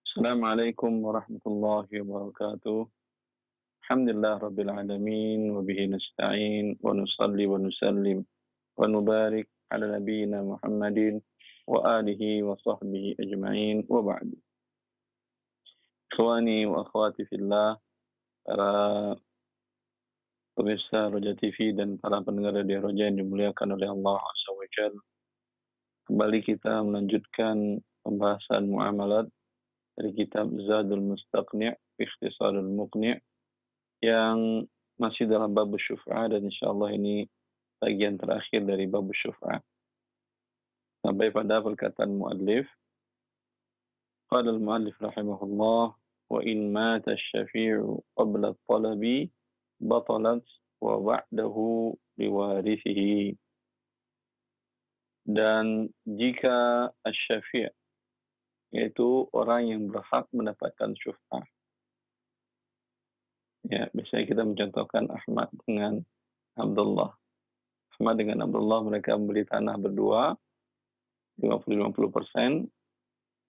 Assalamualaikum warahmatullahi wabarakatuh. Alhamdulillah rabbil alamin wa bihi nasta'in wa nusalli wa nusallim wa nubarik ala nabiyyina Muhammadin wa alihi wa sahbihi ajma'in wa ba'du. Ikhwani wa akhwati fillah, para pemirsa Roja TV dan para pendengar Radio Roja yang dimuliakan oleh Allah Azza wa Jalla. Kembali kita melanjutkan pembahasan muamalat dari kitab Zadul Mustaqni' Ikhtisarul Muqni' yang masih dalam bab syuf'ah, dan insyaallah ini bagian terakhir dari bab syuf'ah. Sampai pada perkataan muallif, qala al-muallif rahimahullah, wa in mata asy-syafi'u qabla at-talabi batalat wa ba'dahu liwarithihi. Dan jika asy-syafi', yaitu orang yang berhak mendapatkan syuf'ah. Ya, biasanya kita mencontohkan Ahmad dengan Abdullah. Ahmad dengan Abdullah, mereka membeli tanah berdua 50-50%.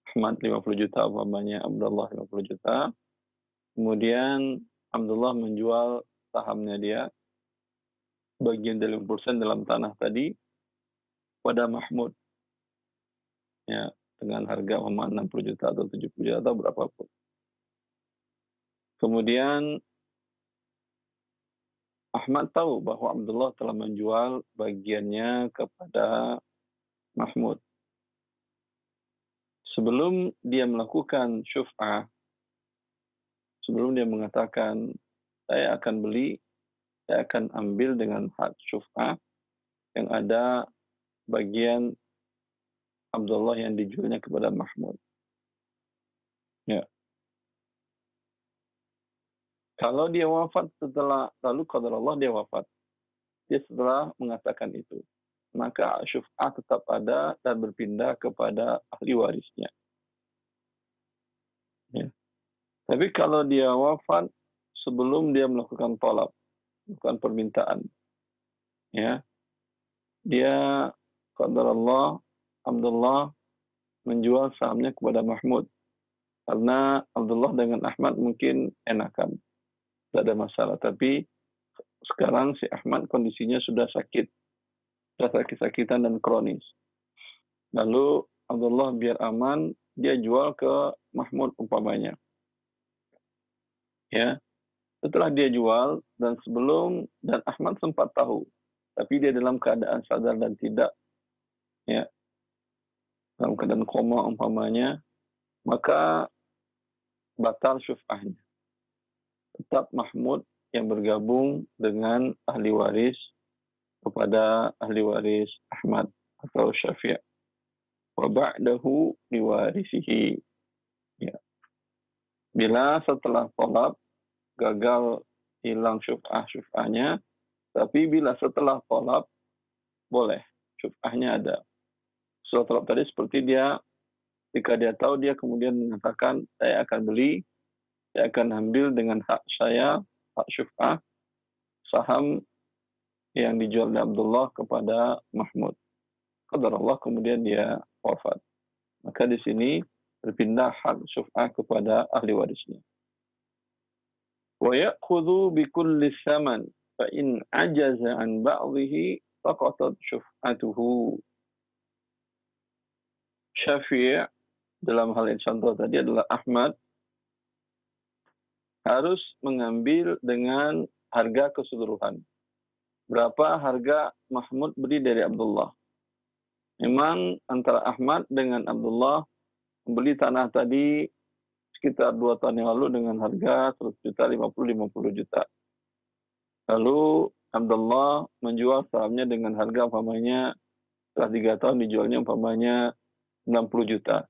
Ahmad 50 juta umpamanya, Abdullah 50 juta. Kemudian Abdullah menjual sahamnya dia, bagian dari 50% dalam tanah tadi, pada Mahmud. Ya, dengan harga 60 juta atau 70 juta atau berapapun. Kemudian Ahmad tahu bahwa Abdullah telah menjual bagiannya kepada Mahmud. Sebelum dia melakukan syuf'ah, sebelum dia mengatakan, saya akan beli, saya akan ambil dengan hak syuf'ah yang ada bagian Abdullah yang dijualnya kepada Mahmud. Ya. Kalau dia wafat setelah, lalu qadarullah dia wafat, dia setelah mengatakan itu, maka syuf'ah tetap ada dan berpindah kepada ahli warisnya. Ya. Tapi kalau dia wafat sebelum dia melakukan talab, bukan permintaan, ya, dia qadarullah Abdullah menjual sahamnya kepada Mahmud, karena Abdullah dengan Ahmad mungkin enakan, tidak ada masalah. Tapi sekarang si Ahmad kondisinya sudah sakit, sudah sakit-sakitan dan kronis. Lalu Abdullah biar aman, dia jual ke Mahmud umpamanya. Ya, setelah dia jual dan Ahmad sempat tahu, tapi dia dalam keadaan sadar dan tidak, ya, dalam keadaan koma umpamanya, maka batal syuf'ahnya. Tetap Mahmud yang bergabung dengan ahli waris kepada ahli waris Ahmad atau Syafi'. Wa ba'dahu liwarisihi. Ya. Bila setelah talab gagal, hilang syuf'ahnya, tapi bila setelah talab boleh, syuf'ahnya ada. Setelah talab tadi seperti dia, jika dia tahu, dia kemudian mengatakan, saya akan beli, saya akan ambil dengan hak saya, hak syuf'ah, saham yang dijual oleh Abdullah kepada Mahmud. Qadarullah kemudian dia wafat. Maka di sini berpindah hak syuf'ah kepada ahli warisnya. Wa ya'khudhu bi kulli tsaman fa in ajaza an ba'dhihi faqatat syuf'atuhu. Syafi' dalam hal yang contoh tadi adalah Ahmad, harus mengambil dengan harga keseluruhan. Berapa harga Mahmud beli dari Abdullah? Memang antara Ahmad dengan Abdullah membeli tanah tadi sekitar 2 tahun yang lalu dengan harga 100 juta, 50 juta. Lalu Abdullah menjual sahamnya dengan harga umpamanya setelah 3 tahun dijualnya umpamanya 60 juta.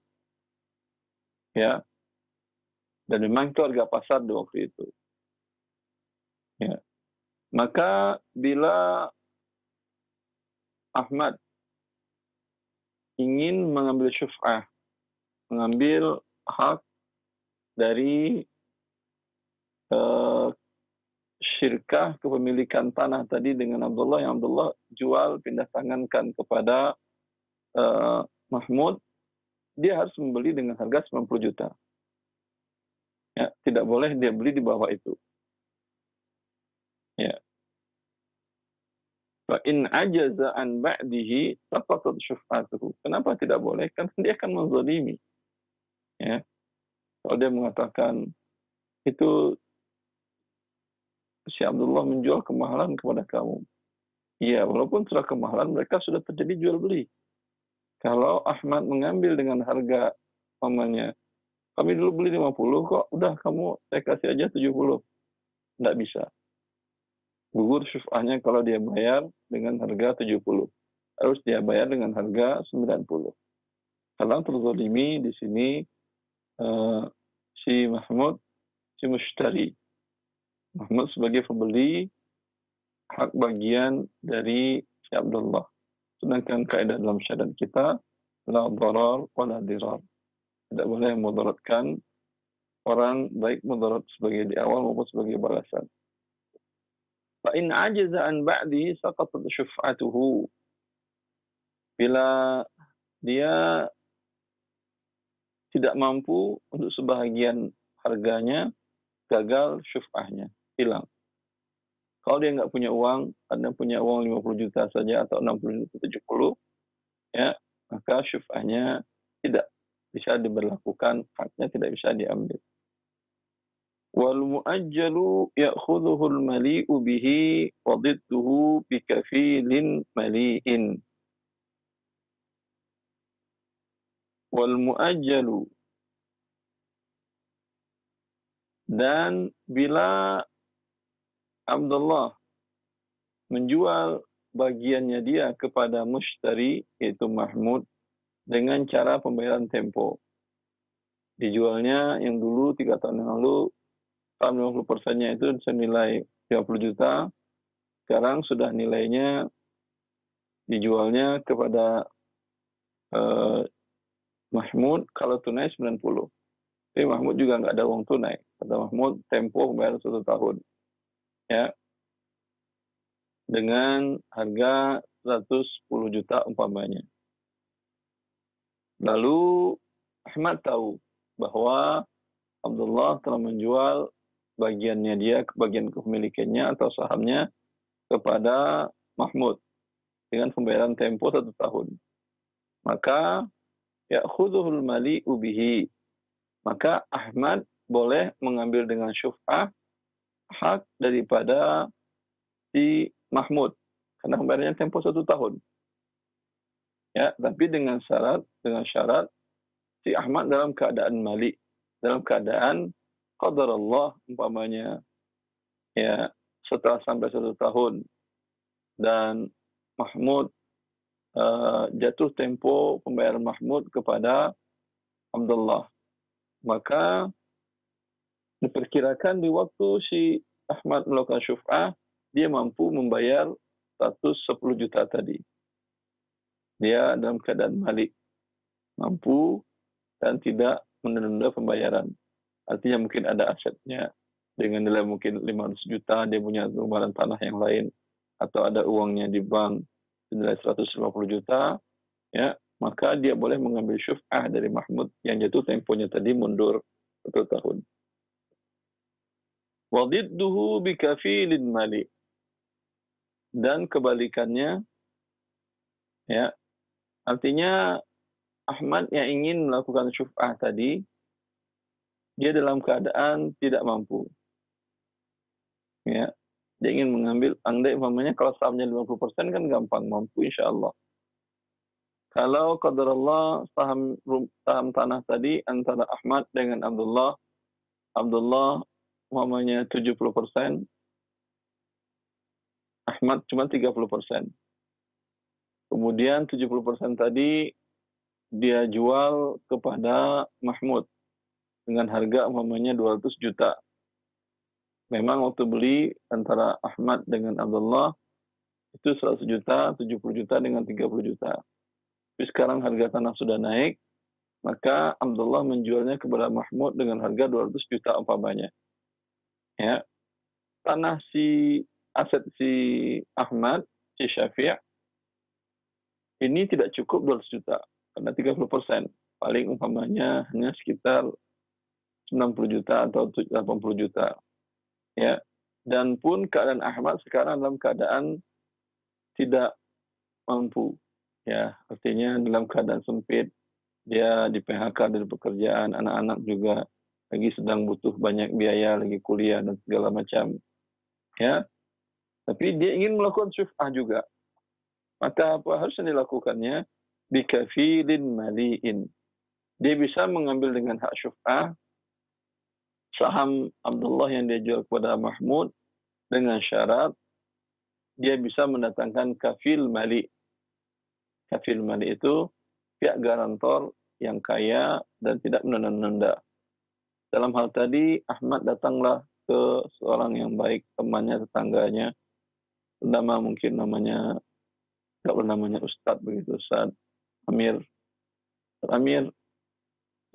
Ya. Dan memang itu harga pasar di waktu itu. Ya. Maka bila Ahmad ingin mengambil syuf'ah, mengambil hak dari syirkah kepemilikan tanah tadi dengan Abdullah, yang Abdullah jual, pindah tangankan kepada Mahmud, dia harus membeli dengan harga 90 juta. Ya, tidak boleh dia beli di bawah itu. Ya. Fa in ajaza an ba'dihi saqatat syuf'atuhu. Kenapa tidak boleh? Kan dia akan menzalimi. Ya. Kalau dia mengatakan itu si Abdullah menjual kemahalan kepada kamu. Iya, walaupun sudah kemahalan, mereka sudah terjadi jual beli. Kalau Ahmad mengambil dengan harga pamannya, kami dulu beli 50 kok, udah kamu saya kasih aja 70. Tidak bisa. Gugur syuf'ahnya kalau dia bayar dengan harga 70. Harus dia bayar dengan harga 90. Karena terzalimi di sini si Mahmud, si mushtari. Mahmud sebagai pembeli hak bagian dari si Abdullah. Sedangkan kaidah dalam syariat kita, la darar wa la dirar. Tidak boleh memudaratkan orang, baik mudarat sebagai di awal maupun sebagai balasan. Fa in ajaza an ba'dihi saqatat syuf'atuhu. Bila dia tidak mampu untuk sebahagian harganya, gagal syuf'ahnya, hilang. Kalau dia nggak punya uang, Anda punya uang 50 juta saja atau 60 juta, 70, ya, maka syuf'ahnya tidak bisa diberlakukan, haknya tidak bisa diambil. Wal mu'ajjalu ya'khudhuhu al-mali'u bihi wa dhidduhu bi kafilin mali'in. Wal mu'ajjalu, dan bila Abdullah menjual bagiannya dia kepada mushtari, yaitu Mahmud, dengan cara pembayaran tempo. Dijualnya yang dulu 3 tahun yang lalu, 50%-nya itu senilai 30 juta, sekarang sudah nilainya dijualnya kepada Mahmud, kalau tunai 90. Tapi Mahmud juga nggak ada uang tunai. Kata Mahmud, tempo bayar 1 tahun. Ya, dengan harga 110 juta umpamanya. Lalu Ahmad tahu bahwa Abdullah telah menjual bagiannya dia, bagian kepemilikannya atau sahamnya kepada Mahmud dengan pembayaran tempo 1 tahun. Maka ya'khudhuhul mali'u bihi. Maka Ahmad boleh mengambil dengan syuf'ah hak daripada si Mahmud, karena pembayarannya tempo 1 tahun. Ya, tapi dengan syarat si Ahmad dalam keadaan malik, dalam keadaan qadarullah umpamanya, ya, setelah sampai 1 tahun dan Mahmud jatuh tempo pembayaran Mahmud kepada Abdullah, maka diperkirakan di waktu si Ahmad melakukan syuf'ah, dia mampu membayar 110 juta tadi. Dia dalam keadaan malik, mampu dan tidak menunda pembayaran. Artinya mungkin ada asetnya dengan nilai mungkin 500 juta, dia punya lembaran tanah yang lain, atau ada uangnya di bank senilai 150 juta, ya, maka dia boleh mengambil syuf'ah dari Mahmud yang jatuh temponya tadi mundur 1 tahun. Wa dhidduhu bi kafilin mali. Dan kebalikannya, ya, artinya Ahmad yang ingin melakukan syuf'ah tadi, dia dalam keadaan tidak mampu. Ya, dia ingin mengambil, andai umpamanya kalau sahamnya 50% kan gampang, mampu insya Allah. Kalau qadarullah saham tanah tadi antara Ahmad dengan Abdullah umpamanya 70%, Ahmad cuma 30%. Kemudian 70% tadi dia jual kepada Mahmud dengan harga umpamanya 200 juta. Memang waktu beli antara Ahmad dengan Abdullah itu 100 juta, 70 juta dengan 30 juta. Tapi sekarang harga tanah sudah naik, maka Abdullah menjualnya kepada Mahmud dengan harga 200 juta umpamanya. Ya. Tanah aset si Ahmad, si Syafi' ini tidak cukup 200 juta karena 30%. Paling umpamanya hanya sekitar 90 juta atau 80 juta. Ya. Dan pun keadaan Ahmad sekarang dalam keadaan tidak mampu. Ya, artinya dalam keadaan sempit, dia di PHK dari pekerjaan, anak-anak juga lagi sedang butuh banyak biaya, lagi kuliah dan segala macam. Ya, tapi dia ingin melakukan syuf'ah juga. Maka apa harus dilakukannya? Bikafilin mali'in. Dia bisa mengambil dengan hak syuf'ah saham Abdullah yang dia jual kepada Mahmud dengan syarat dia bisa mendatangkan kafil mali. Kafil mali itu pihak garantor yang kaya dan tidak menunda-nunda. Dalam hal tadi, Ahmad datanglah ke seorang yang baik, temannya, tetangganya. Nama mungkin namanya, kalau namanya Ustadz begitu, Ustadz Amir. Ustadz Amir,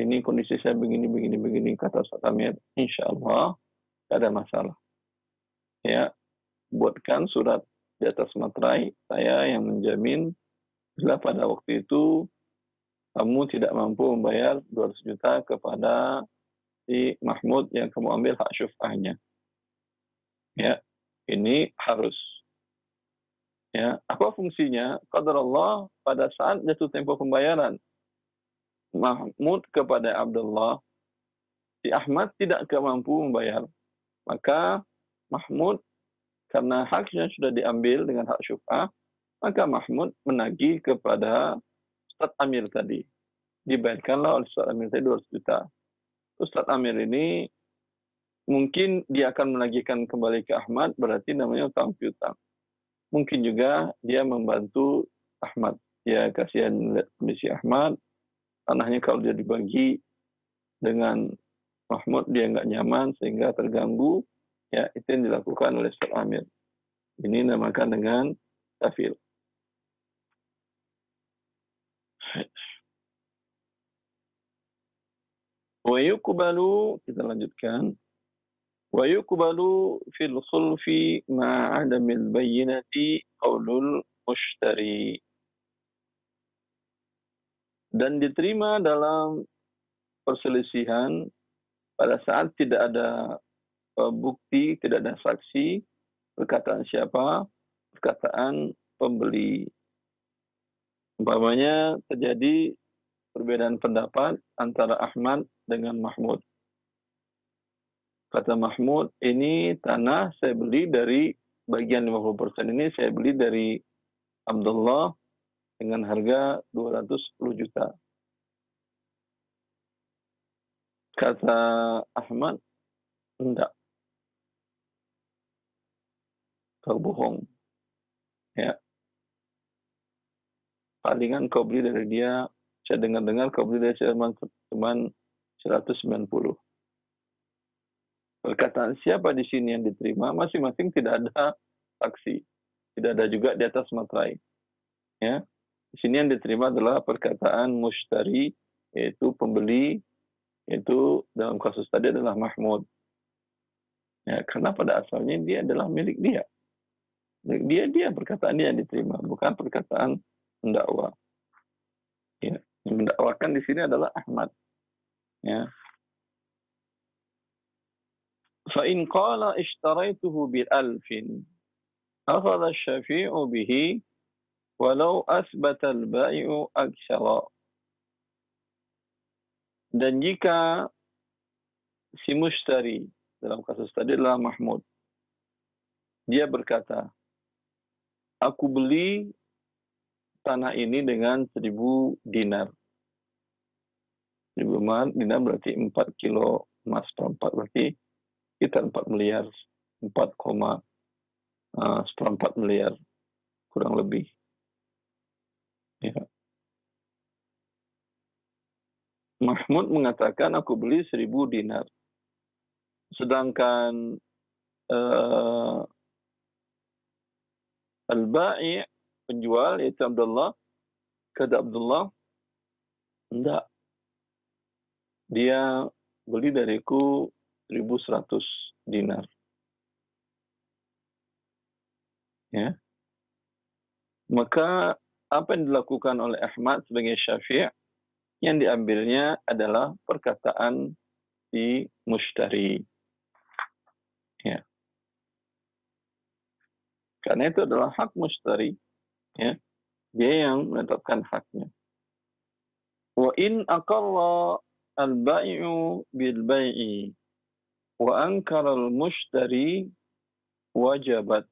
ini kondisi saya begini, kata Ustadz Amir. Insya Allah, tidak ada masalah. Ya, buatkan surat di atas materai, saya yang menjamin bila pada waktu itu kamu tidak mampu membayar 200 juta kepada si Mahmud yang kamu ambil hak syuf'ahnya. Ya, ini harus. Ya, apa fungsinya? Qadarullah pada saat jatuh tempo pembayaran Mahmud kepada Abdullah, si Ahmad tidak mampu membayar. Maka Mahmud, karena haknya sudah diambil dengan hak syuf'ah, maka Mahmud menagih kepada Ustadz Amir tadi. Dibayarkanlah oleh Ustadz Amir tadi 200 juta. Ustadz Amir ini mungkin dia akan menagihkan kembali ke Ahmad, berarti namanya utang piutang. Mungkin juga dia membantu Ahmad. Ya, kasihan lihat kondisi Ahmad, tanahnya kalau dia dibagi dengan Mahmud, dia nggak nyaman sehingga terganggu. Ya, itu yang dilakukan oleh Ustadz Amir. Ini namakan dengan kafil. Wa yuqbalu, kita lanjutkan. Wa yuqbalu fil khulfi ma'adamil bayyinati qaulul mushtari. Dan diterima dalam perselisihan pada saat tidak ada bukti, tidak ada saksi, perkataan siapa? Perkataan pembeli. Umpamanya terjadi perbedaan pendapat antara Ahmad dengan Mahmud. Kata Mahmud, ini tanah saya beli dari bagian 50% ini saya beli dari Abdullah dengan harga 210 juta. Kata Ahmad, enggak. Kau bohong. Ya. Palingan kau beli dari dia, saya dengar-dengar kau beli dari cuma 190. Perkataan siapa di sini yang diterima, masing-masing tidak ada saksi. Tidak ada juga di atas materai. Ya. Di sini yang diterima adalah perkataan mushtari, yaitu pembeli, yaitu dalam kasus tadi adalah Mahmud. Ya, karena pada asalnya dia adalah milik dia. Dia perkataan dia yang diterima, bukan perkataan mendakwa. Ya, yang mendakwakan di sini adalah Ahmad. Ya. Fa in qala ishtaraituhu bi 1000 akhadha asy-syafi'u bihi walau asbata al-bai'u aktsara. Dan jika si mushtari dalam kasus tadi adalah Mahmud, dia berkata, aku beli tanah ini dengan 1000 dinar. 1000 dinar berarti 4 kilo emas seperempat, berarti sekitar 4 miliar, 4,4 miliar kurang lebih. Ya. Mahmud mengatakan aku beli 1000 dinar. Sedangkan al-ba'i' penjual yaitu Abdullah, kata Abdullah, enggak. Dia beli dariku 1100 dinar. Ya. Maka apa yang dilakukan oleh Ahmad sebagai Syafi', yang diambilnya adalah perkataan si mushtari. Ya. Karena itu adalah hak mushtari, ya. Dia yang menetapkan haknya. Wa in aqarra al-bai'u bil bai'i wa ankara al-mushtari wajabat.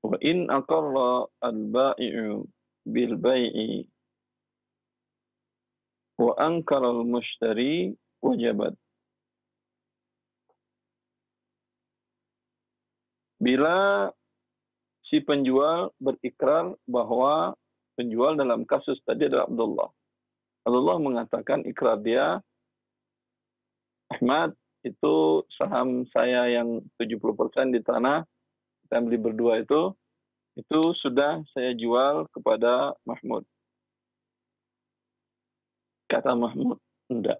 Wa in aqarra al-bai'u bil bai'i wa ankara al-mushtari wajabat. Bila si penjual berikrar bahwa penjual dalam kasus tadi adalah Abdullah. Abdullah mengatakan ikrar dia, Ahmad, itu saham saya yang 70% di tanah, kita beli berdua itu sudah saya jual kepada Mahmud. Kata Mahmud, enggak.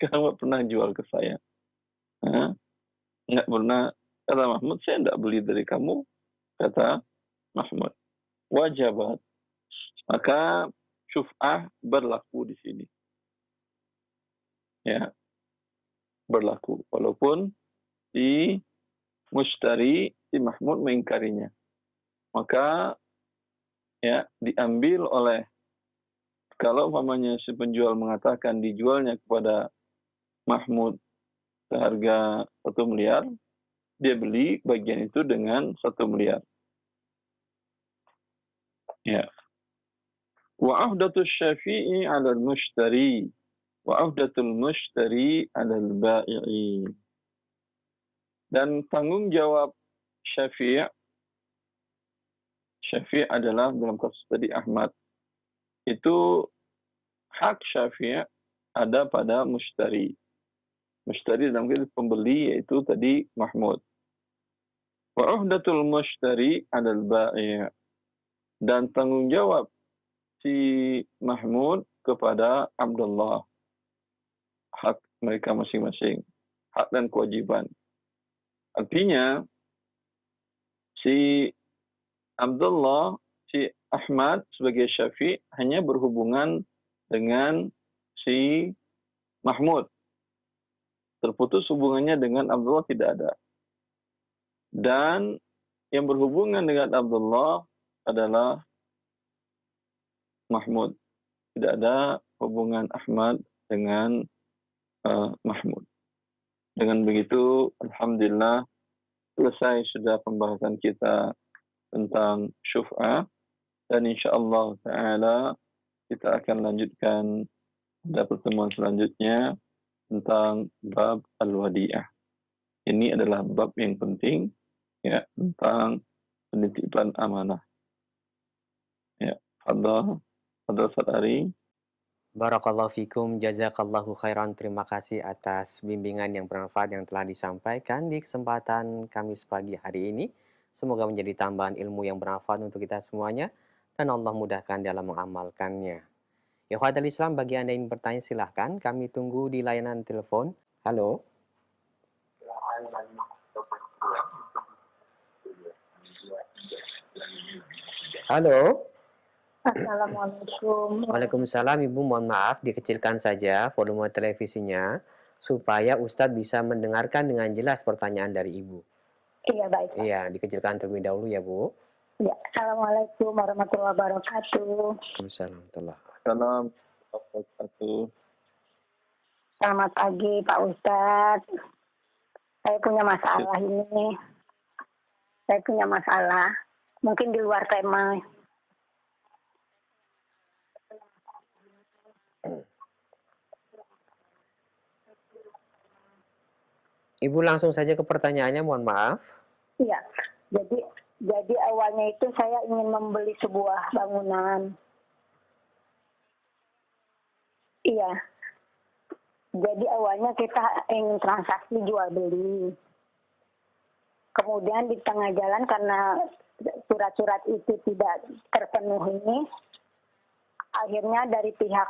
Kamu pernah jual ke saya. Enggak pernah. Kata Mahmud, saya enggak beli dari kamu. Kata Mahmud. Wajabat. Maka syuf'ah berlaku di sini. Ya. Berlaku. Walaupun si mushtari, si Mahmud mengingkarinya. Maka ya diambil oleh, kalau umpamanya si penjual mengatakan dijualnya kepada Mahmud seharga 1 miliar, dia beli bagian itu dengan 1 miliar. Ya. Wa ahdatul syafi'i 'ala al-mushtari wa ahdatul mushtari 'ala al-ba'i'i. Dan tanggung jawab Syafi' adalah dalam kasus tadi Ahmad. Itu hak Syafi' ada pada mushtari. Mushtari dalam kata pembeli yaitu tadi Mahmud. Wa uhdatul mushtari 'alal bai'. Dan tanggung jawab si Mahmud kepada Abdullah. Hak mereka masing-masing. Hak dan kewajiban. Artinya si Abdullah, si Ahmad sebagai Syafi' hanya berhubungan dengan si Mahmud. Terputus hubungannya dengan Abdullah tidak ada. Dan yang berhubungan dengan Abdullah adalah Mahmud. Tidak ada hubungan Ahmad dengan Mahmud. Dengan begitu, alhamdulillah, selesai sudah pembahasan kita tentang syuf'ah. Dan insyaAllah ta'ala kita akan lanjutkan pada pertemuan selanjutnya tentang bab al-wadi'ah. Ini adalah bab yang penting, ya, tentang penitipan amanah. Ya, Fadhal Ustaz Ari. Barakallahu fikum, jazakallahu khairan. Terima kasih atas bimbingan yang bermanfaat yang telah disampaikan di kesempatan Kamis pagi hari ini. Semoga menjadi tambahan ilmu yang bermanfaat untuk kita semuanya dan Allah mudahkan dalam mengamalkannya. Ya khadal Islam, bagi Anda yang bertanya silahkan, kami tunggu di layanan telepon. Halo. Halo. Assalamualaikum. Waalaikumsalam Ibu, mohon maaf dikecilkan saja volume televisinya supaya Ustadz bisa mendengarkan dengan jelas pertanyaan dari Ibu. Iya, baik. Iya, dikecilkan terlebih dahulu ya Bu. Ya, Assalamualaikum warahmatullahi wabarakatuh. Waalaikumsalam. Selamat pagi Pak Ustadz. Saya punya masalah ini. Saya punya masalah. Mungkin di luar tema. Ibu langsung saja ke pertanyaannya, mohon maaf. Iya, jadi awalnya itu saya ingin membeli sebuah bangunan. Iya, jadi awalnya kita ingin transaksi jual beli. Kemudian di tengah jalan karena surat-surat itu tidak terpenuhi, akhirnya dari pihak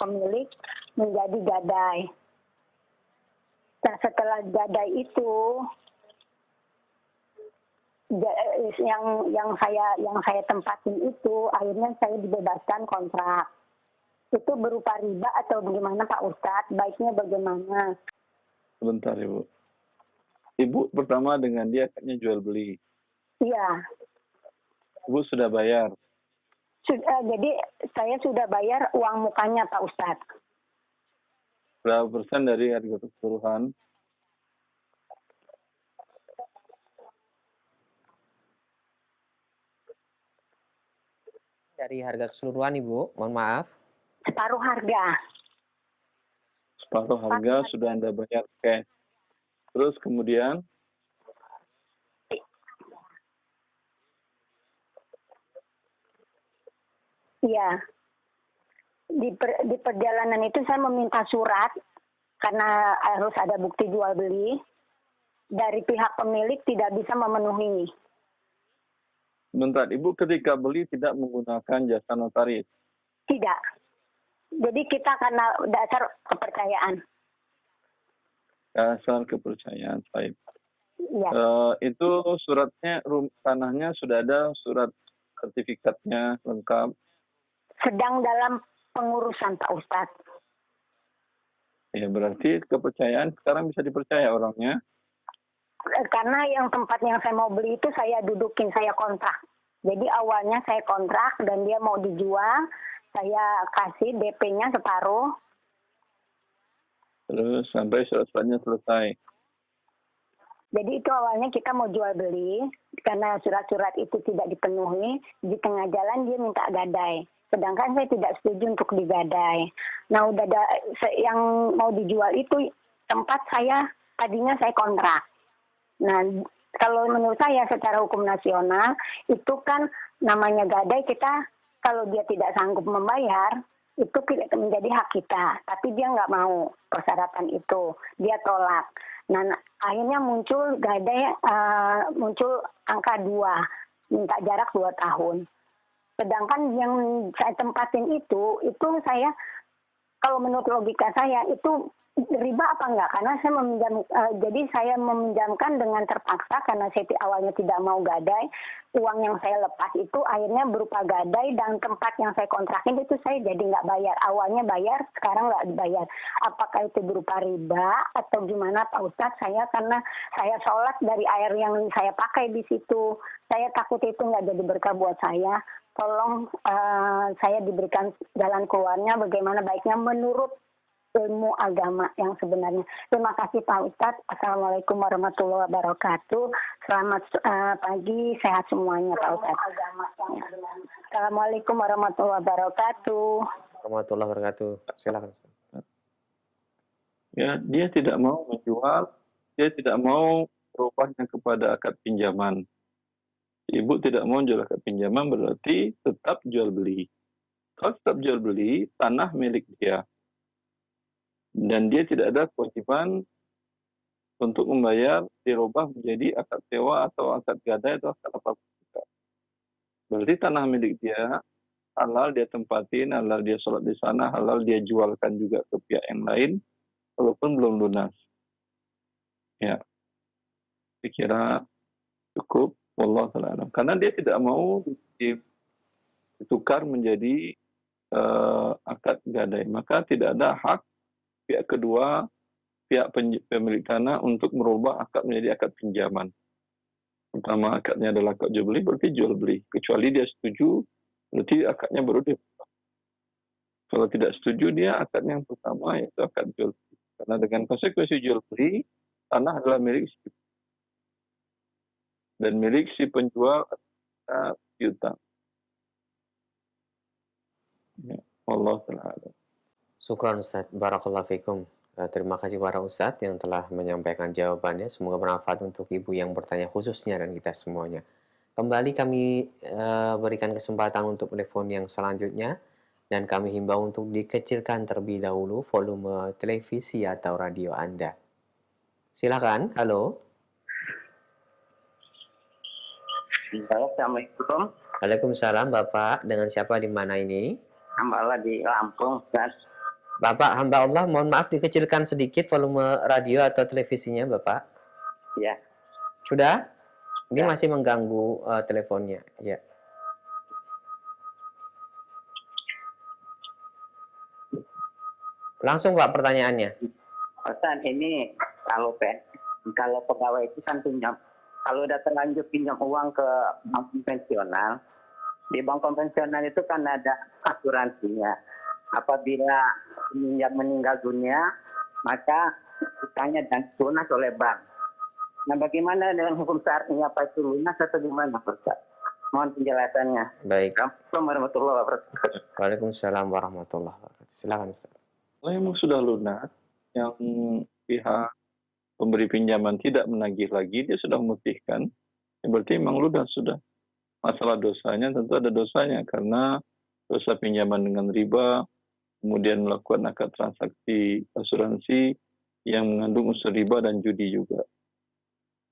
pemilik menjadi gadai. Nah, setelah gadai itu yang saya tempatin itu akhirnya saya dibebaskan kontrak. Itu berupa riba atau bagaimana Pak Ustadz? Baiknya bagaimana? Sebentar Ibu. Ibu pertama dengan dia akadnya jual beli. Iya. Ibu sudah bayar. Jadi saya sudah bayar uang mukanya Pak Ustadz. Berapa persen dari harga keseluruhan? Dari harga keseluruhan Ibu, mohon maaf. Separuh harga. Separuh harga sudah Anda bayar cash. Terus kemudian Iya. Di perjalanan itu saya meminta surat karena harus ada bukti jual beli. Dari pihak pemilik tidak bisa memenuhi. bentar, Ibu ketika beli tidak menggunakan jasa notaris. Tidak. Jadi kita karena dasar kepercayaan. Dasar kepercayaan, baik. Iya. Itu suratnya, tanahnya sudah ada surat sertifikatnya lengkap. Sedang dalam pengurusan Pak Ustadz. Ya berarti kepercayaan sekarang bisa dipercaya orangnya. Karena yang tempat yang saya mau beli itu saya dudukin, saya kontrak. Jadi awalnya saya kontrak dan dia mau dijual, saya kasih DP-nya separuh. Terus sampai surat-suratnya selesai. Jadi itu awalnya kita mau jual beli, karena surat-surat itu tidak dipenuhi, di tengah jalan dia minta gadai. Sedangkan saya tidak setuju untuk digadai. Nah udah ada yang mau dijual itu tempat saya, tadinya saya kontrak. Nah, kalau menurut saya secara hukum nasional itu kan namanya gadai, kita kalau dia tidak sanggup membayar itu menjadi hak kita, tapi dia nggak mau persyaratan itu, dia tolak. Nah, akhirnya muncul gadai, muncul angka 2, minta jarak 2 tahun. Sedangkan yang saya tempatin itu saya, kalau menurut logika saya itu riba apa enggak? Karena saya meminjam, jadi saya meminjamkan dengan terpaksa karena saya awalnya tidak mau gadai. Uang yang saya lepas itu akhirnya berupa gadai, dan tempat yang saya kontrakin itu saya jadi nggak bayar. Awalnya bayar, sekarang nggak dibayar. Apakah itu berupa riba atau gimana Pak Ustadz? Saya karena saya sholat dari air yang saya pakai di situ. Saya takut itu nggak jadi berkah buat saya. Tolong saya diberikan jalan keluarnya bagaimana baiknya menurut ilmu agama yang sebenarnya. Terima kasih Pak Ustadz. Assalamualaikum warahmatullahi wabarakatuh. Selamat pagi, sehat semuanya Pak Ustadz. Assalamualaikum warahmatullahi wabarakatuh. Warahmatullahi wabarakatuh. Silakan Ustaz. Ya, dia tidak mau menjual, dia tidak mau berubahnya kepada akad pinjaman. Ibu tidak mau jual akad pinjaman berarti tetap jual beli. Kalau tetap jual beli, tanah milik dia. Dan dia tidak ada kewajiban untuk membayar, dirubah menjadi akad sewa atau akad gadai atau akad apapun. Berarti tanah milik dia, halal dia tempatin, halal dia sholat di sana, halal dia jualkan juga ke pihak yang lain, walaupun belum lunas. Ya, saya kira cukup. Wallahu ta'ala alam. Karena dia tidak mau ditukar menjadi akad gadai, maka tidak ada hak pihak kedua, pihak pemilik tanah untuk merubah akad menjadi akad pinjaman. Pertama akadnya adalah akad jual beli, berarti jual beli. Kecuali dia setuju, berarti akadnya baru dia. Kalau tidak setuju, dia akadnya yang pertama yaitu akad jual beli. Karena dengan konsekuensi jual beli, tanah adalah milik si dan milik si penjual piutang. Ya, Allah Ta'ala. Syukran Ustaz. Barakallahu fikum. Terima kasih para Ustadz yang telah menyampaikan jawabannya. Semoga bermanfaat untuk ibu yang bertanya khususnya dan kita semuanya. Kembali kami berikan kesempatan untuk telepon yang selanjutnya. Dan kami himbau untuk dikecilkan terlebih dahulu volume televisi atau radio Anda. Silakan. Halo. Assalamualaikum. Waalaikumsalam Bapak. Dengan siapa di mana ini? Hamba Allah di Lampung, Ustaz. Bapak hamba Allah, mohon maaf dikecilkan sedikit volume radio atau televisinya Bapak. Ya. Sudah? Ini Ya. masih mengganggu teleponnya. Ya. Langsung Pak pertanyaannya. Ustaz, ini kalau pegawai itu kan pinjam, kalau udah terlanjur pinjam uang ke bank konvensional, di bank konvensional itu kan ada asuransinya. Apabila peminjam meninggal dunia, maka utangnya dan lunas oleh bank. Nah, bagaimana dengan hukum syar'inya, apa itu lunas atau gimana, Ustaz? Mohon penjelasannya. Baik. Assalamualaikum warahmatullahi wabarakatuh. Waalaikumsalam warahmatullahi wabarakatuh. Silakan Ustaz. Kalau memang sudah lunas, yang pihak pemberi pinjaman tidak menagih lagi, dia sudah memutihkan, ya berarti memang lunas sudah. Masalah dosanya tentu ada dosanya, karena dosa pinjaman dengan riba, kemudian melakukan akad transaksi asuransi yang mengandung unsur riba dan judi juga.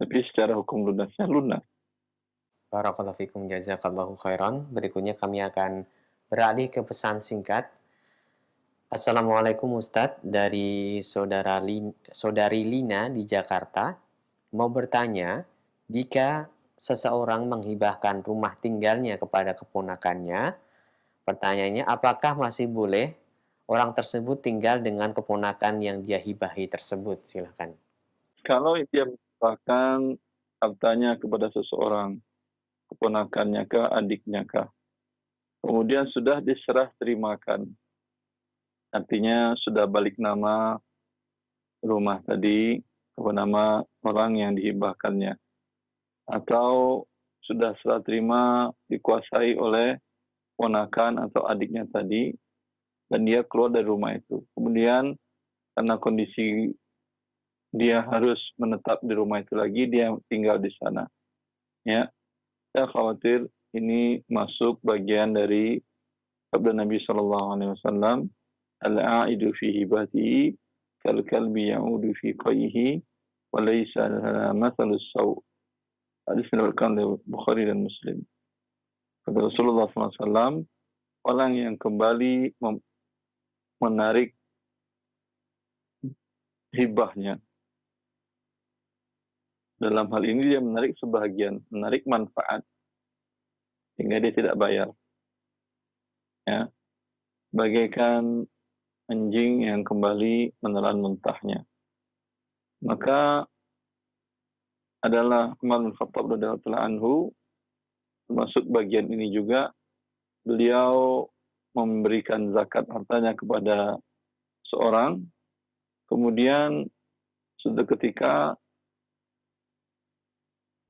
Tapi secara hukum lunasnya lunas. Barakallahu fikum jazakallahu khairan. Berikutnya kami akan beralih ke pesan singkat. Assalamualaikum Ustadz, dari saudari Lina di Jakarta. Mau bertanya, jika seseorang menghibahkan rumah tinggalnya kepada keponakannya, pertanyaannya apakah masih boleh orang tersebut tinggal dengan keponakan yang dia hibahi tersebut? Silakan. Kalau dia menghibahkan hartanya kepada seseorang, keponakannya kah, adiknya kah, kemudian sudah diserah terimakan, artinya sudah balik nama rumah tadi kepada nama orang yang dihibahkannya, atau sudah serah terima dikuasai oleh ponakan atau adiknya tadi, dan dia keluar dari rumah itu. Kemudian karena kondisi dia harus menetap di rumah itu lagi, dia tinggal di sana. Ya, saya khawatir ini masuk bagian dari sabda Nabi SAW, al-a'idu fi hibatihi kal-kalbi ya'udu fi qayyihi wa laysa mathalus saw'. Hadis diriwayatkan oleh Bukhari dan Muslim. Kata Rasulullah SAW, orang yang kembali menarik hibahnya, dalam hal ini dia menarik sebahagian, menarik manfaat, sehingga dia tidak bayar. Ya, bagaikan anjing yang kembali menelan muntahnya. Maka adalah Umar bin Khattab radhiyallahu anhu, termasuk bagian ini juga, beliau memberikan zakat hartanya kepada seorang, kemudian suatu ketika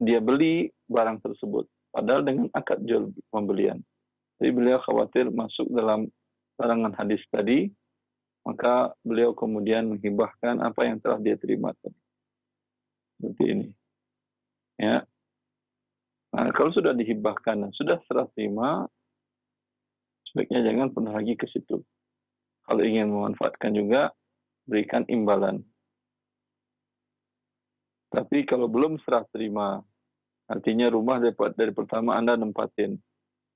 dia beli barang tersebut, padahal dengan akad jual pembelian. Jadi beliau khawatir masuk dalam larangan hadis tadi, maka beliau kemudian menghibahkan apa yang telah dia terima tadi. Seperti ini. Ya. Nah, kalau sudah dihibahkan dan sudah serah terima, sebaiknya jangan pernah lagi ke situ. Kalau ingin memanfaatkan juga, berikan imbalan. Tapi kalau belum serah terima, artinya rumah dari pertama Anda nempatin,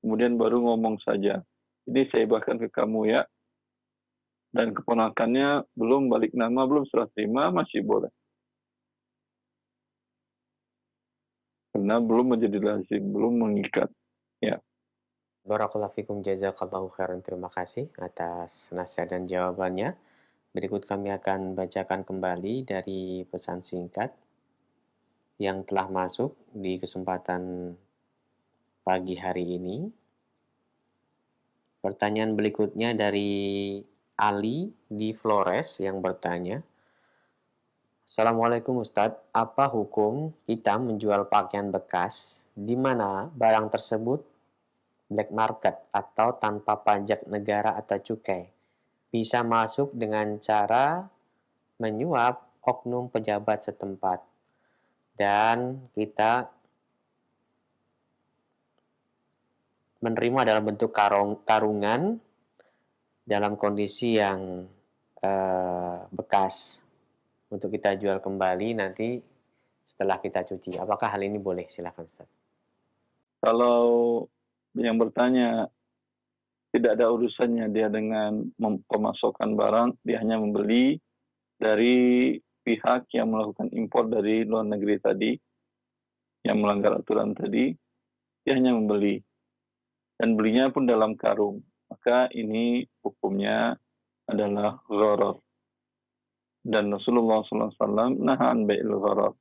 kemudian baru ngomong saja, ini saya hibahkan ke kamu ya, dan keponakannya belum balik nama, belum serah terima, masih boleh. Karena belum menjadi lazim, belum mengikat. Ya. Barakallahu fikum jazakallahu khairan. Terima kasih atas nasihat dan jawabannya. Berikut kami akan bacakan kembali dari pesan singkat yang telah masuk di kesempatan pagi hari ini. Pertanyaan berikutnya dari Ali di Flores yang bertanya, Assalamualaikum Ustadz, apa hukum kita menjual pakaian bekas di mana barang tersebut black market atau tanpa pajak negara atau cukai? Bisa masuk dengan cara menyuap oknum pejabat setempat. Dan kita menerima dalam bentuk karungan dalam kondisi yang bekas untuk kita jual kembali nanti setelah kita cuci. Apakah hal ini boleh? Silakan Ustaz. Kalau yang bertanya tidak ada urusannya dia dengan pemasokan barang, dia hanya membeli dari pihak yang melakukan impor dari luar negeri tadi, yang melanggar aturan tadi, dia hanya membeli. Dan belinya pun dalam karung. Maka ini hukumnya adalah gharar. Dan Rasulullah SAW nahan bai'il gharar.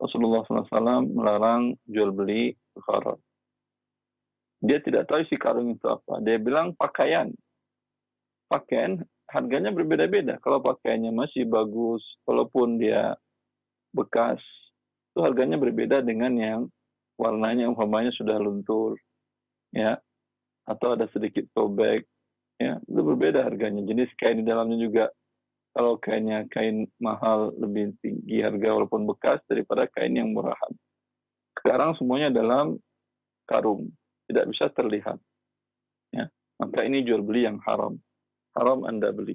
Rasulullah SAW melarang jual beli gharar. Dia tidak tahu isi karung itu apa. Dia bilang pakaian. Pakaian harganya berbeda-beda. Kalau pakaiannya masih bagus, walaupun dia bekas, itu harganya berbeda dengan yang warnanya umpamanya sudah luntur, ya, atau ada sedikit sobek, ya, itu berbeda harganya. Jenis kain di dalamnya juga, kalau kainnya kain mahal lebih tinggi harga walaupun bekas daripada kain yang murahan. Sekarang semuanya dalam karung, tidak bisa terlihat, ya. Maka ini jual beli yang haram. Haram Anda beli.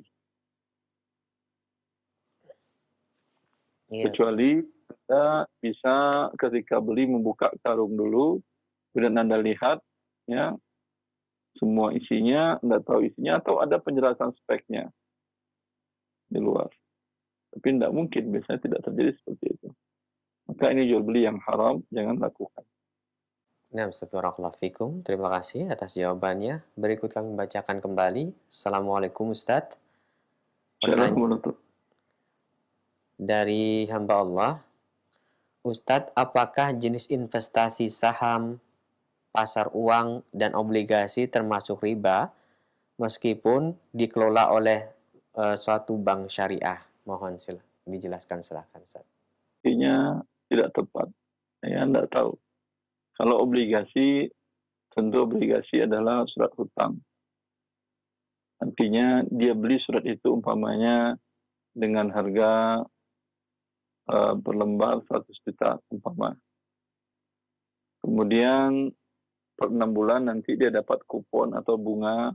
Iya, Kecuali Anda bisa ketika beli membuka karung dulu, kemudian Anda lihat, ya, semua isinya, Anda tahu isinya, atau ada penjelasan speknya di luar. Tapi tidak mungkin, biasanya tidak terjadi seperti itu. Maka ini jual beli yang haram, jangan lakukan. Nah, barakallahu fikum. Terima kasih atas jawabannya. Berikut kami bacakan kembali. Assalamualaikum Ustadz. Pertanyaan Assalamualaikum. dari hamba Allah. Ustadz, apakah jenis investasi saham, pasar uang, dan obligasi termasuk riba meskipun dikelola oleh suatu bank syariah? Mohon dijelaskan, silakan Ustadz. Artinya tidak tepat. Saya tidak tahu. Kalau obligasi, tentu obligasi adalah surat hutang. Artinya dia beli surat itu umpamanya dengan harga per lembar 100 juta umpama. Kemudian per 6 bulan nanti dia dapat kupon atau bunga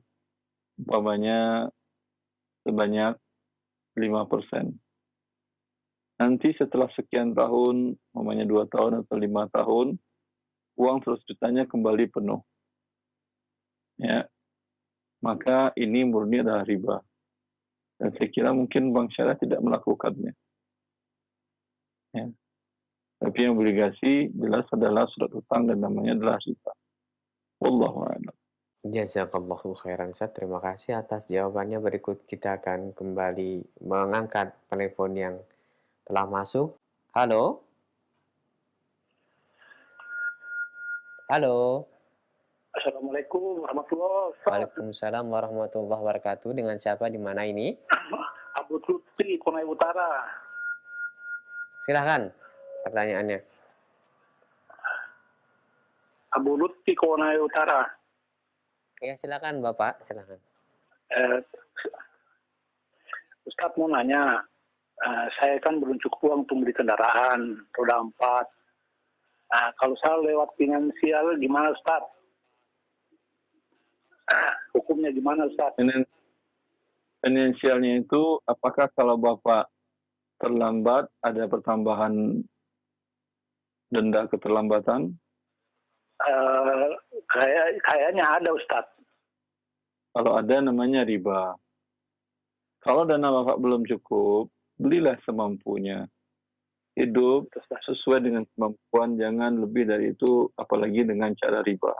umpamanya sebanyak 5%. Nanti setelah sekian tahun, umpamanya 2 tahun atau 5 tahun, uang 100 jutanya kembali penuh. Ya, maka ini murni adalah riba. Dan saya kira mungkin bank syariah tidak melakukannya. Ya. Tapi yang obligasi jelas adalah surat utang dan namanya adalah riba. Wallahu a'lam. Jazakallahu khairan Ustadz. Terima kasih atas jawabannya. Berikut kita akan kembali mengangkat telepon yang telah masuk. Halo? Halo? Assalamualaikum warahmatullahi wabarakatuh. Waalaikumsalam warahmatullahi wabarakatuh. Dengan siapa di mana ini? Abu Lutfi, Konai Utara. Silahkan pertanyaannya. Abu Lutfi, Konai Utara. Ya, silakan Bapak, silakan. Ustadz mau nanya, saya kan belum cukup uang untuk beli kendaraan roda 4. Nah, kalau saya lewat finansial gimana Ustadz? Hukumnya gimana Ustadz? Finansialnya itu apakah kalau Bapak terlambat ada pertambahan denda keterlambatan? Kayaknya ada Ustadz. Kalau ada namanya riba. Kalau dana Bapak belum cukup, belilah semampunya. Hidup sesuai dengan kemampuan, jangan lebih dari itu, apalagi dengan cara riba.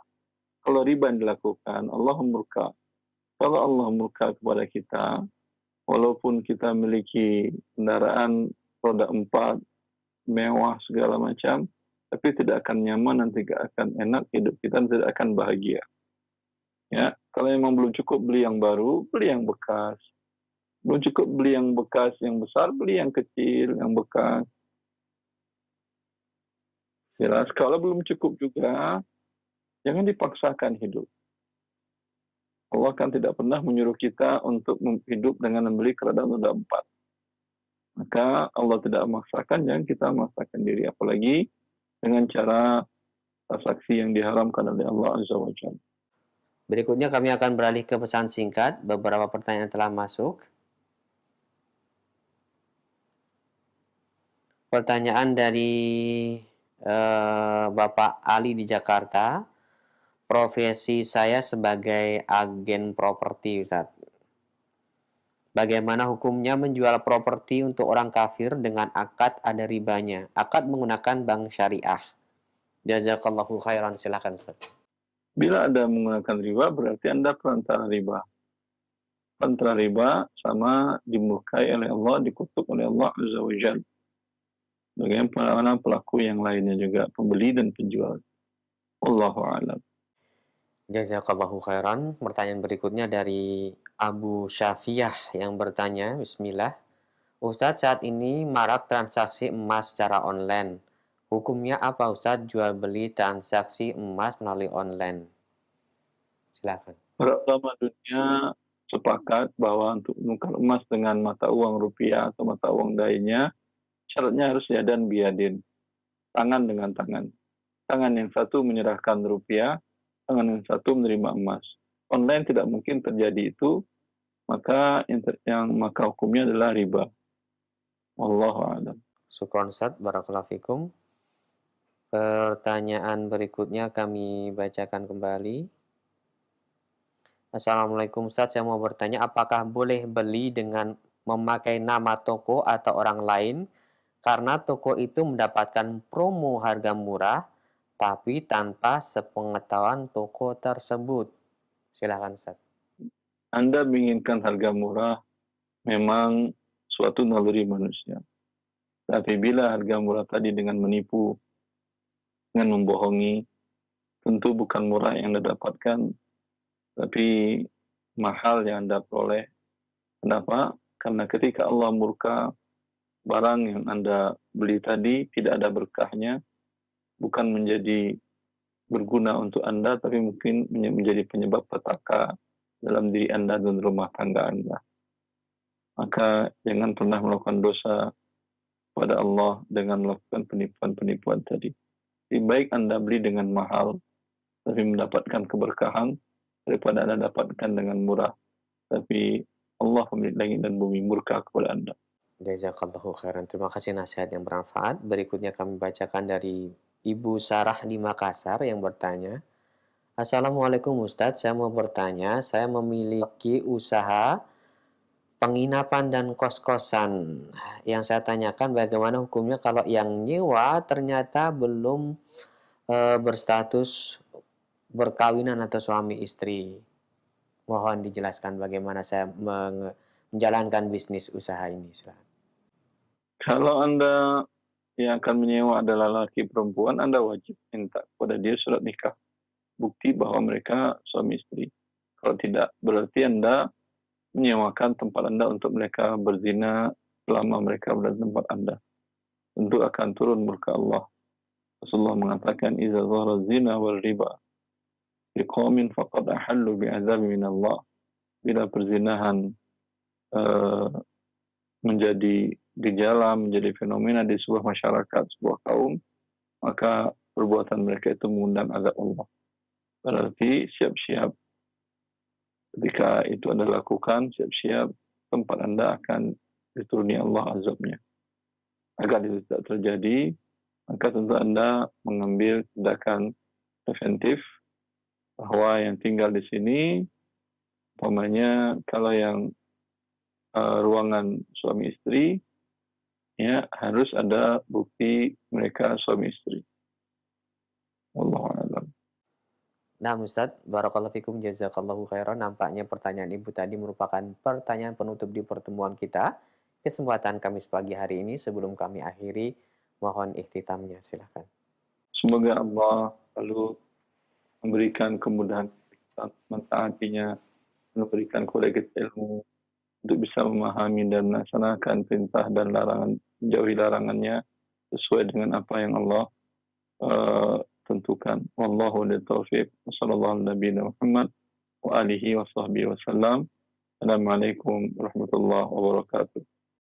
Kalau riba yang dilakukan, Allah murka. Kalau Allah murka kepada kita, walaupun kita memiliki kendaraan roda 4, mewah segala macam, tapi tidak akan nyaman, nanti tidak akan enak, hidup kita tidak akan bahagia. Ya, kalau memang belum cukup beli yang baru, beli yang bekas. Belum cukup beli yang bekas, yang besar, beli yang kecil, yang bekas. Jelas, kalau belum cukup juga, jangan dipaksakan hidup. Allah kan tidak pernah menyuruh kita untuk hidup dengan membeli kendaraan roda 4. Maka Allah tidak memaksakan, jangan kita memaksakan diri. Apalagi dengan cara transaksi yang diharamkan oleh Allah Azza wa Jalla. Berikutnya kami akan beralih ke pesan singkat. Beberapa pertanyaan telah masuk. Pertanyaan dari Bapak Ali di Jakarta. Profesi saya sebagai agen properti, Ustaz. Bagaimana hukumnya menjual properti untuk orang kafir dengan akad ada ribanya? Akad menggunakan bank syariah. Jazakallahu khairan. Silakan, Ustaz. Bila Anda menggunakan riba, berarti Anda perantara riba. Kalau Anda tidak menggunakan riba, Anda perantara riba. Kalau Anda menggunakan riba, berarti Anda perantara riba. Anda antara riba sama dimurkai oleh Allah, dikutuk oleh Allah Azza wa Jalla. Bagaimana pelaku yang lainnya juga, pembeli dan penjual. Wallahu a'lam. Jazakallahu khairan. Pertanyaan berikutnya dari Abu Syafiyah yang bertanya, Bismillah. Ustadz, saat ini marak transaksi emas secara online. Hukumnya apa Ustadz jual beli transaksi emas melalui online? Silakan. Para ulama dunia sepakat bahwa untuk menukar emas dengan mata uang rupiah atau mata uang lainnya, syaratnya harus yadan biyadin, tangan dengan tangan. Tangan yang satu menyerahkan rupiah, tangan yang satu menerima emas. Online tidak mungkin terjadi itu, maka maka hukumnya adalah riba. Wallahu a'lam. Syukron Ustadz, barakallahu fikum. Pertanyaan berikutnya kami bacakan kembali. Assalamualaikum Ustadz, saya mau bertanya apakah boleh beli dengan memakai nama toko atau orang lain karena toko itu mendapatkan promo harga murah tapi tanpa sepengetahuan toko tersebut. Silakan Ustadz. Anda menginginkan harga murah memang suatu naluri manusia. Tapi bila harga murah tadi dengan menipu, dengan membohongi, tentu bukan murah yang Anda dapatkan, tapi mahal yang Anda peroleh. Kenapa? Karena ketika Allah murka, barang yang Anda beli tadi tidak ada berkahnya, bukan menjadi berguna untuk Anda, tapi mungkin menjadi penyebab petaka dalam diri Anda dan rumah tangga Anda. Maka jangan pernah melakukan dosa pada Allah dengan melakukan penipuan-penipuan tadi. Lebih baik Anda beli dengan mahal, tapi mendapatkan keberkahan, daripada Anda dapatkan dengan murah, tapi Allah pemilik langit dan bumi murka kepada Anda. Jazakallahu khairan. Terima kasih nasihat yang bermanfaat. Berikutnya kami bacakan dari Ibu Sarah di Makassar yang bertanya, Assalamualaikum Ustadz, saya mau bertanya, saya memiliki usaha penginapan dan kos-kosan. Yang saya tanyakan bagaimana hukumnya kalau yang nyewa ternyata belum berstatus berkawinan atau suami istri. Mohon dijelaskan bagaimana saya menjalankan bisnis usaha ini. Kalau Anda yang akan menyewa adalah laki perempuan, Anda wajib minta kepada dia surat nikah, bukti bahwa mereka suami istri. Kalau tidak, berarti Anda menyewakan tempat Anda untuk mereka berzina selama mereka berada di tempat Anda. Tentu akan turun murka Allah. Rasulullah mengatakan, "Iza zahara zina wal riba biqaumin faqad ahallu bi'adzabi min Allah." Bila perzinahan menjadi gejala, menjadi fenomena di sebuah masyarakat, sebuah kaum, maka perbuatan mereka itu mengundang azab Allah. Berarti siap-siap ketika itu Anda lakukan, siap-siap tempat Anda akan dituruni Allah azabnya. Agar itu tidak terjadi, maka tentu Anda mengambil tindakan preventif bahwa yang tinggal di sini, umpamanya kalau yang ruangan suami istri, ya harus ada bukti mereka suami istri. Wallahu a'lam. Nah Ustadz, barakallahu fikum jazakallahu khairan. Nampaknya pertanyaan Ibu tadi merupakan pertanyaan penutup di pertemuan kita. Kesempatan Kamis pagi hari ini sebelum kami akhiri, mohon ikhtitamnya, silakan. Semoga Allah selalu memberikan kemudahan kita mentaatinya, memberikan kepada kita ilmu untuk bisa memahami dan melaksanakan perintah dan larangan, menjauhi larangannya sesuai dengan apa yang Allah tentukan. Wallahu a'lam taufiq. Wassallallahu ala nabiyina Muhammad wa alihi wa sahbihi wasallam. Assalamualaikum warahmatullahi wabarakatuh.